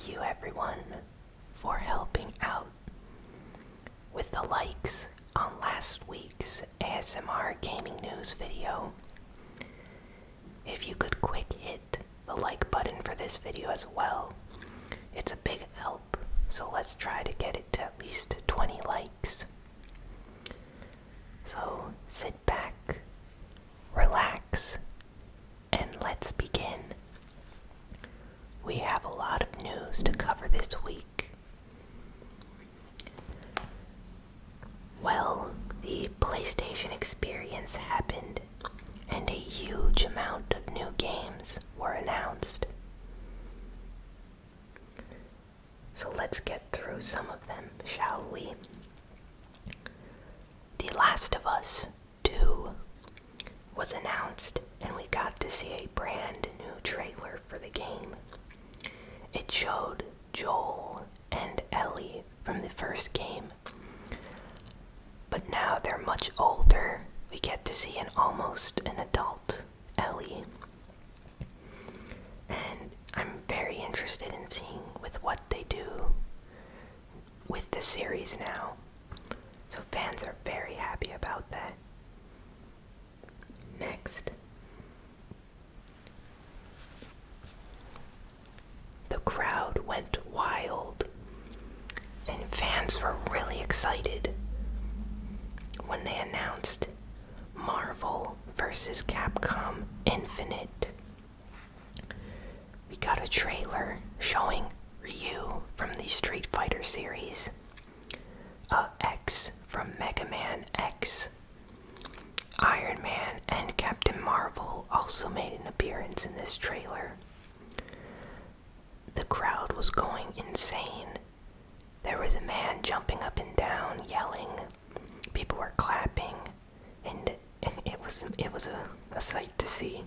Thank you everyone for helping out with the likes on last week's ASMR gaming news video. If you could quick hit the like button for this video as well, it's a big help, so let's try to get it to at least 20 likes. So sit back, relax, and let's begin. We have a lot of news to cover this week. Well, the PlayStation experience happened, and a huge amount of new games were announced. So let's get through some of them, shall we? The Last of Us 2 was announced, and we got to see a brand new trailer for the game. It showed Joel and Ellie from the first game, but now they're much older. We get to see almost an adult Ellie, and I'm very interested in seeing with what they do with the series now. So fans are very happy about that. Next, the crowd went wild, and fans were really excited when they announced Marvel vs. Capcom Infinite. We got a trailer showing Ryu from the Street Fighter series, X from Mega Man X. Iron Man and Captain Marvel also made an appearance in this trailer. The crowd was going insane. There was a man jumping up and down, yelling. People were clapping, and it was a sight to see.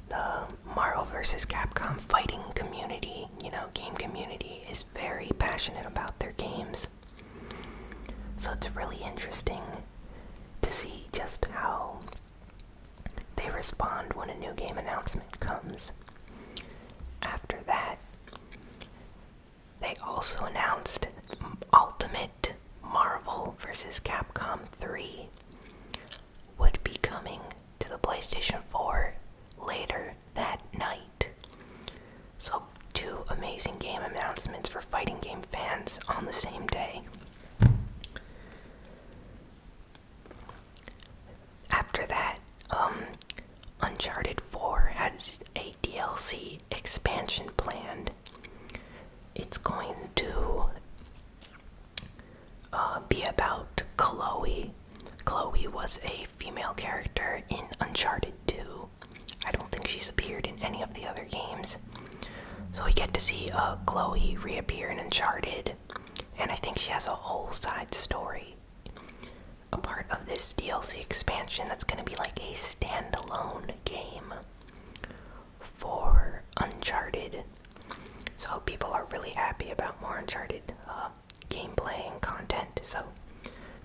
The Marvel vs. Capcom fighting community, game community, is very passionate about their games. So it's really interesting to see just how they respond when a new game announcement comes. After that, they also announced Ultimate Marvel vs. Capcom 3 would be coming to the PlayStation 4 later that night. So 2 amazing game announcements for fighting game fans on the same day. After that, Uncharted 4 has a DLC expansion planned. It's going to be about Chloe. Chloe was a female character in Uncharted 2. I don't think she's appeared in any of the other games. So we get to see Chloe reappear in Uncharted, and I think she has a whole side story. A part of this DLC expansion that's going to be like a standalone game for Uncharted. So people are really happy about more Uncharted gameplay and content. So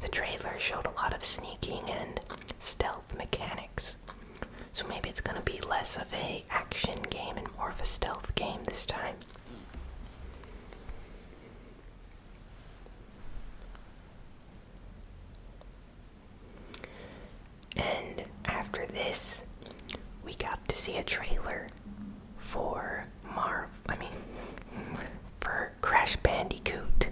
the trailer showed a lot of sneaking and stealth mechanics. So maybe it's going to be less of a action game and more of a stealth game this time. And after this, we got to see a trailer for for Crash Bandicoot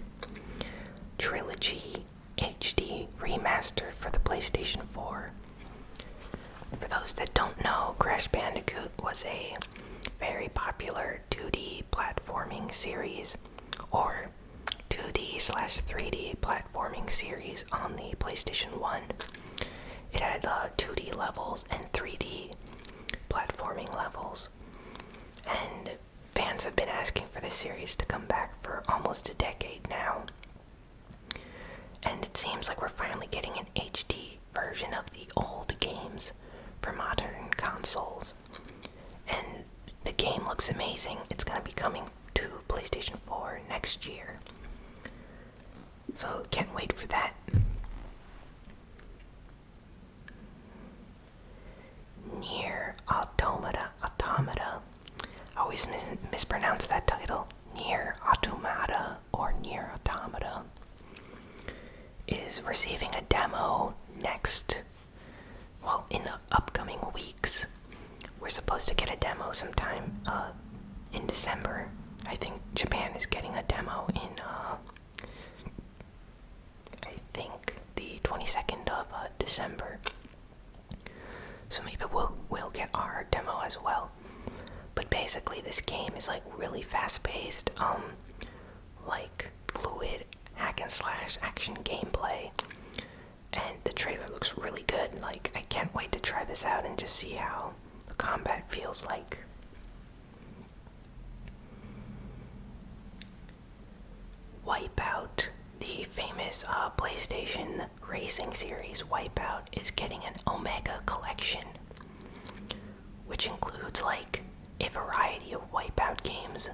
Trilogy HD Remaster for the PlayStation 4. For those that don't know, Crash Bandicoot was a very popular 2D platforming series, or 2D/3D platforming series on the PlayStation 1. It had 2D levels and 3D platforming levels, and fans have been asking for this series to come back for almost a decade now. And it seems like we're finally getting an HD version of the old games for modern consoles. And the game looks amazing. It's going to be coming to PlayStation 4 next year. So can't wait for that. Nier Automata. I always supposed to get a demo sometime in December. I think Japan is getting a demo in I think the 22nd of December. So maybe we'll get our demo as well. But basically this game is like really fast-paced, like fluid hack and slash action gameplay. And the trailer looks really good. Like, I can't wait to try this out and just see how the combat feels like. Wipeout, the famous PlayStation racing series Wipeout, is getting an Omega collection, which includes like a variety of Wipeout games,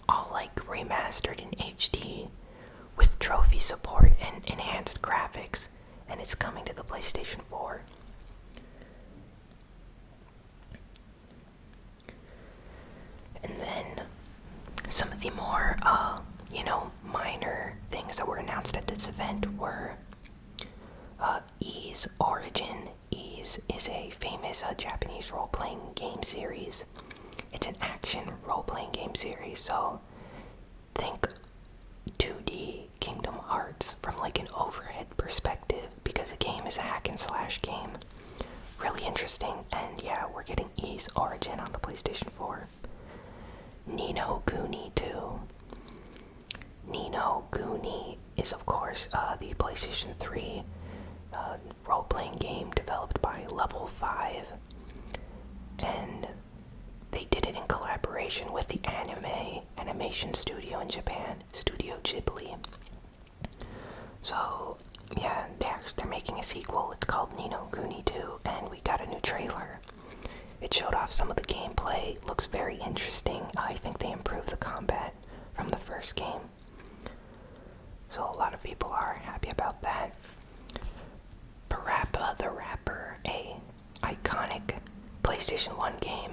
all like remastered in HD with trophy support and enhanced graphics, and it's coming to the PlayStation 4. And then some of the more minor things that were announced at this event were Ys Origin. Ys is a famous Japanese role-playing game series. It's an action role-playing game series, so think 2D Kingdom Hearts from like an overhead perspective, because the game is a hack and slash game. Really interesting, and yeah, we're getting Ys Origin on the PlayStation 4. Ni no Kuni 2. Ni no Kuni is of course the PlayStation 3 role-playing game developed by Level 5, and they did it in collaboration with the animation studio in Japan, Studio Ghibli. So yeah, they're making a sequel. It's called Ni no Kuni 2, and we got a new trailer. It showed off some of the gameplay. Looks very interesting. I think they improved the combat from the first game, so a lot of people are happy about that. Parappa the Rapper, a iconic PlayStation 1 game,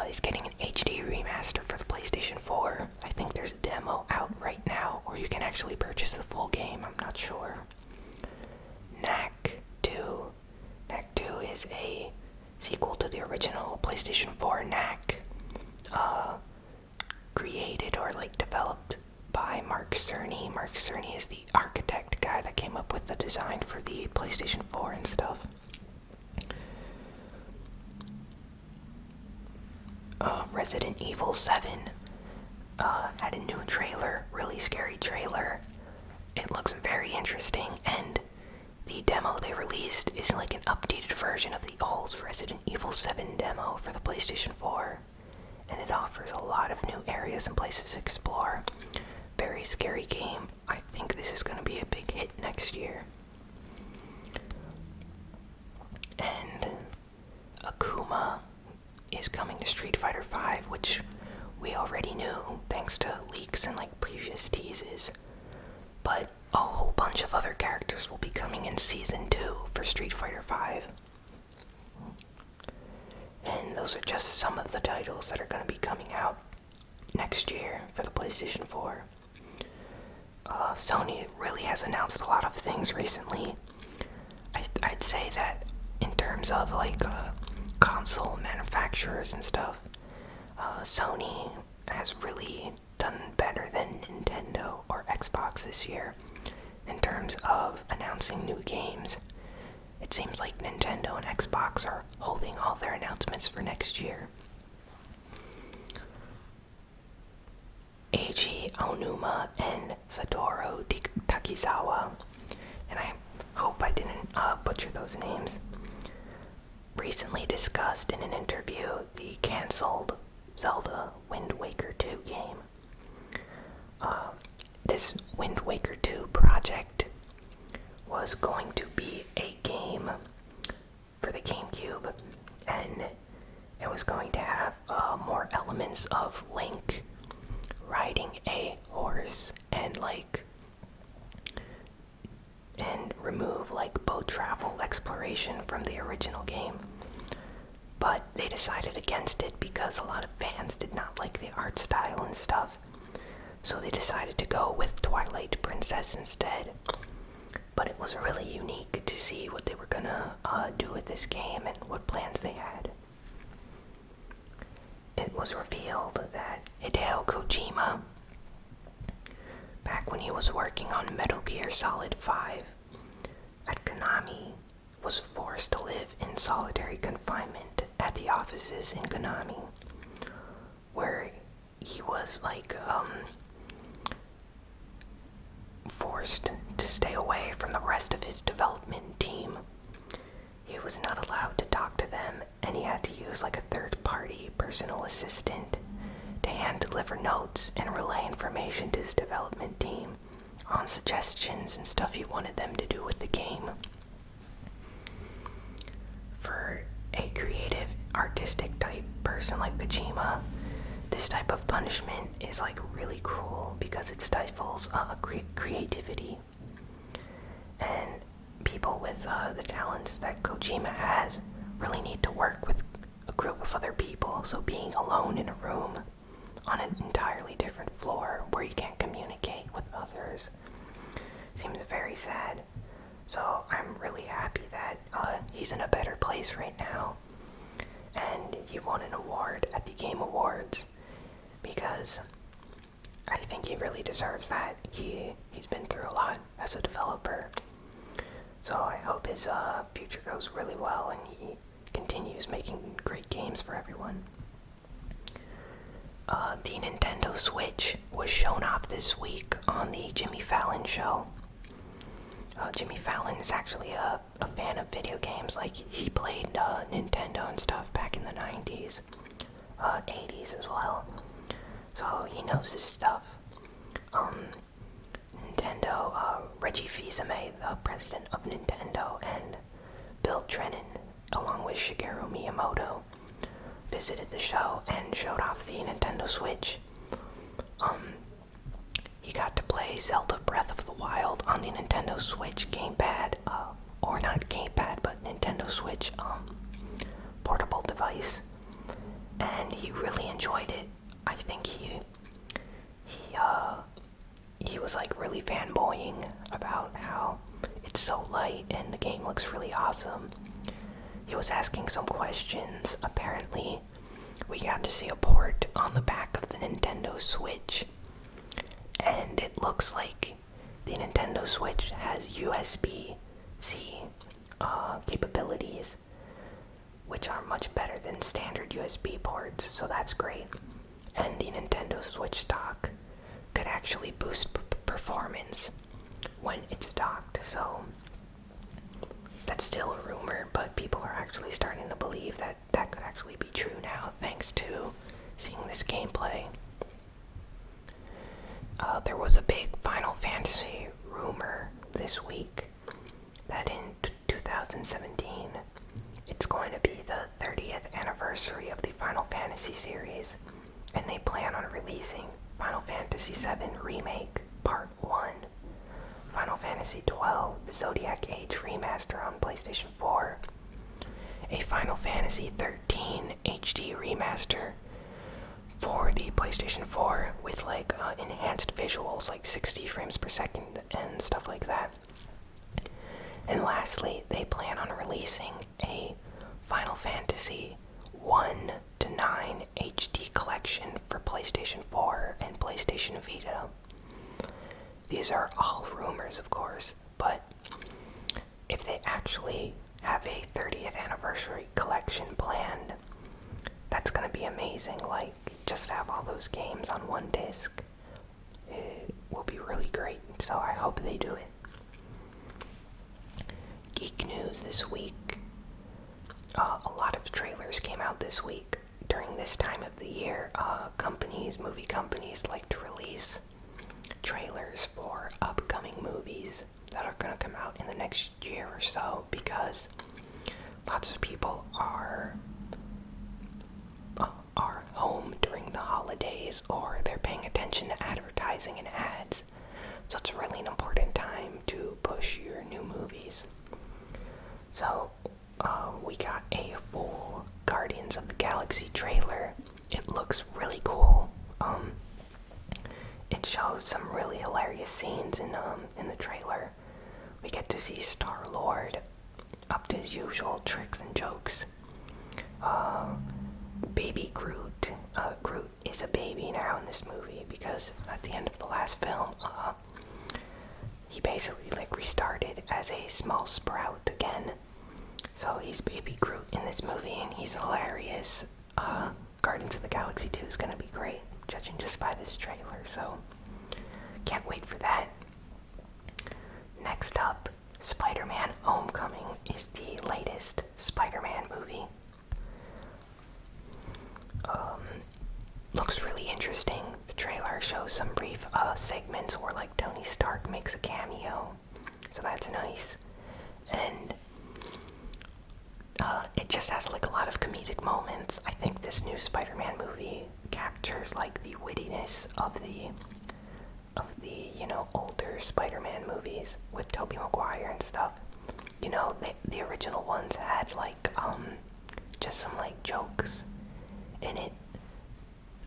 is getting an HD remaster for the PlayStation 4. I think there's a demo out right now, or you can actually purchase the full game, I'm not sure. Knack 2. Knack 2 is a sequel to the original PlayStation 4 Knack, created or like developed by Mark Cerny. Mark Cerny is the architect guy that came up with the design for the PlayStation 4 and stuff. Resident Evil 7 had a new trailer, really scary trailer. It looks very interesting, and the demo they released is like an updated version of the old Resident Evil 7 demo for the PlayStation 4, and it offers a lot of new areas and places to explore. Very scary game. I think this is going to be a big hit next year. And Akuma is coming to Street Fighter V, which we already knew thanks to leaks and like previous teases. But a whole bunch of other characters will be coming in Season 2 for Street Fighter V. And those are just some of the titles that are going to be coming out next year for the PlayStation 4. Sony really has announced a lot of things recently. I'd say that in terms of like console manufacturers and stuff, Sony has really done better than Nintendo or Xbox this year in terms of announcing new games. It seems like Nintendo and Xbox are holding all their announcements for next year. Eiji Aonuma and Satoru Takizawa, and I hope I didn't butcher those names, recently discussed in an interview the cancelled Zelda Wind Waker 2 game. This Wind Waker 2 project was going to be a game for the GameCube, and it was going to have more elements of Link riding a horse and remove like boat travel exploration from the original game. But they decided against it because a lot of fans did not like the art style and stuff. So they decided to go with Twilight Princess instead. But it was really unique to see what they were gonna do with this game and what plans they had. was revealed that Hideo Kojima, back when he was working on Metal Gear Solid 5 at Konami, was forced to live in solitary confinement at the offices in Konami, where he was forced to stay away from the rest of his development team. He was not allowed to talk to them, and he had to use a third-party personal assistant to hand-deliver notes and relay information to his development team on suggestions and stuff he wanted them to do with the game. For a creative, artistic type person like Kojima, this type of punishment is really cruel because it stifles creativity. And people with the talents that Kojima has really need to work with a group of other people, so being alone in a room on an entirely different floor where you can't communicate with others seems very sad. So I'm really happy that he's in a better place right now, and he won an award at the Game Awards, because I think he really deserves that. He's been through a lot as a developer. So I hope his future goes really well and he continues making great games for everyone. The Nintendo Switch was shown off this week on the Jimmy Fallon show. Jimmy Fallon is actually a fan of video games. He played Nintendo and stuff back in the 90s, 80s as well. So he knows his stuff. Nintendo, Reggie Fils-Aimé, the president of Nintendo, and Bill Trinen, along with Shigeru Miyamoto, visited the show and showed off the Nintendo Switch. He got to play Zelda Breath of the Wild on the Nintendo Switch gamepad, or not gamepad, but Nintendo Switch portable device, and he really enjoyed it. I think he was really fanboying about how it's so light and the game looks really awesome. He was asking some questions. Apparently, we got to see a port on the back of the Nintendo Switch, and it looks like the Nintendo Switch has USB-C capabilities, which are much better than standard USB ports, so that's great. And the Nintendo Switch dock could actually boost performance when it's docked, so that's still a rumor, but people are actually starting to believe that that could actually be true now, thanks to seeing this gameplay. There was a big Final Fantasy rumor this week that in 2017, it's going to be the 30th anniversary of the Final Fantasy series, and they plan on releasing Final Fantasy VII Remake Part 1, Final Fantasy XII, the Zodiac Age Remaster on PlayStation 4, a Final Fantasy XIII HD Remaster for the PlayStation 4 with enhanced visuals, 60 frames per second and stuff like that. And lastly, they plan on releasing a Final Fantasy 1 to 9 HD collection for PlayStation 4 and PlayStation Vita. These are all rumors, of course, but if they actually have a 30th anniversary collection planned, that's gonna be amazing. Just to have all those games on one disc, it will be really great, so I hope they do it. Geek news this week. A lot of trailers came out this week. During this time of the year, movie companies like to release trailers for upcoming movies that are going to come out in the next year or so, because lots of people are home during the holidays, or they're paying attention to advertising and ads. So it's really an important time to push your new movies. So we got a full Guardians of the Galaxy trailer. It looks really cool. It shows some really hilarious scenes in the trailer. We get to see Star-Lord up to his usual tricks and jokes. Baby Groot, he's a baby now in this movie because at the end of the last film, he basically like restarted as a small sprout again. So he's Baby Groot in this movie, and he's hilarious. Guardians of the Galaxy 2 is gonna be great, judging just by this trailer. So can't wait for that. Next up, SpiderMan Homecoming is the latest Spider-Man movie. Looks really interesting. The trailer shows some brief segments where like Tony Stark makes a cameo, so that's nice. And it just has like a lot of comedic moments. I think this new Spider-Man movie captures like the wittiness of the older Spider-Man movies with Tobey Maguire and stuff. The original ones had like just some like jokes in it.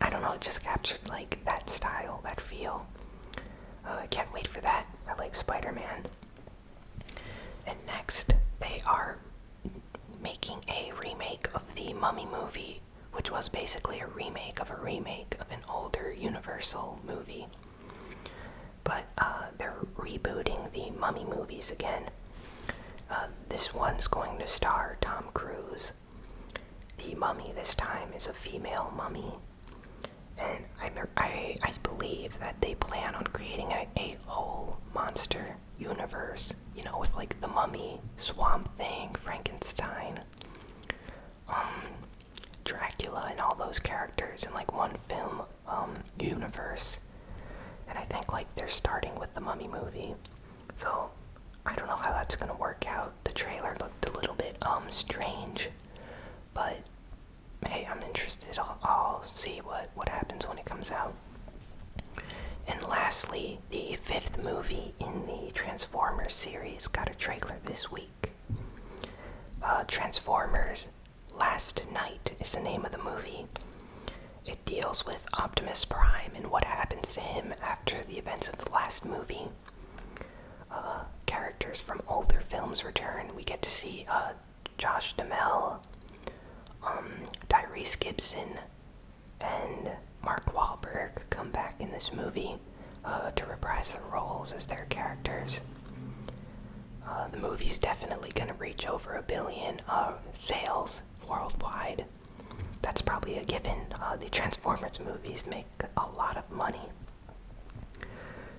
I don't know, it just captured like that style, that feel. I can't wait for that. I like Spider-Man. And next, they are making a remake of the Mummy movie, which was basically a remake of an older Universal movie. But they're rebooting the Mummy movies again. This one's going to star Tom Cruise. The mummy this time is a female mummy. And I believe that they plan on creating a whole monster universe, with like the Mummy, Swamp Thing, Frankenstein, Dracula, and all those characters in like one film universe. And I think like they're starting with the Mummy movie, so I don't know how that's gonna work out. The trailer looked a little bit strange, but hey, I'm interested. I'll see what happens when it comes out. And lastly, the 5th movie in the Transformers series got a trailer this week. Transformers Last Night is the name of the movie. It deals with Optimus Prime and what happens to him after the events of the last movie. Characters from older films return. We get to see Josh Duhamel, Tyrese Gibson, and Mark Wahlberg come back in this movie to reprise their roles as their characters. The movie's definitely gonna reach over 1 billion sales worldwide. That's probably a given. The Transformers movies make a lot of money,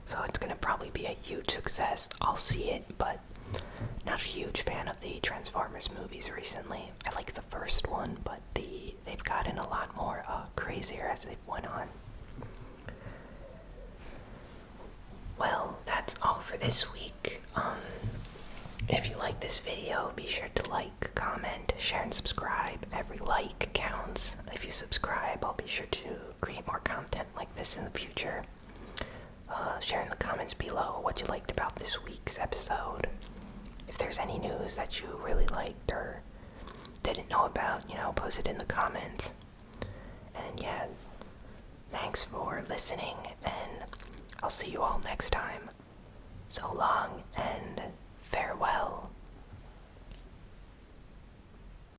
so it's gonna probably be a huge success. I'll see it, but not a huge fan of the Transformers movies recently. I like the first one, but they've gotten a lot more crazier as they've went on. Well, that's all for this week. If you like this video, be sure to like, comment, share, and subscribe. Every like counts. If you subscribe, I'll be sure to create more content like this in the future. Share in the comments below what you liked about this week's episode. If there's any news that you really liked or didn't know about, post it in the comments. And yeah, thanks for listening, and I'll see you all next time. So long, and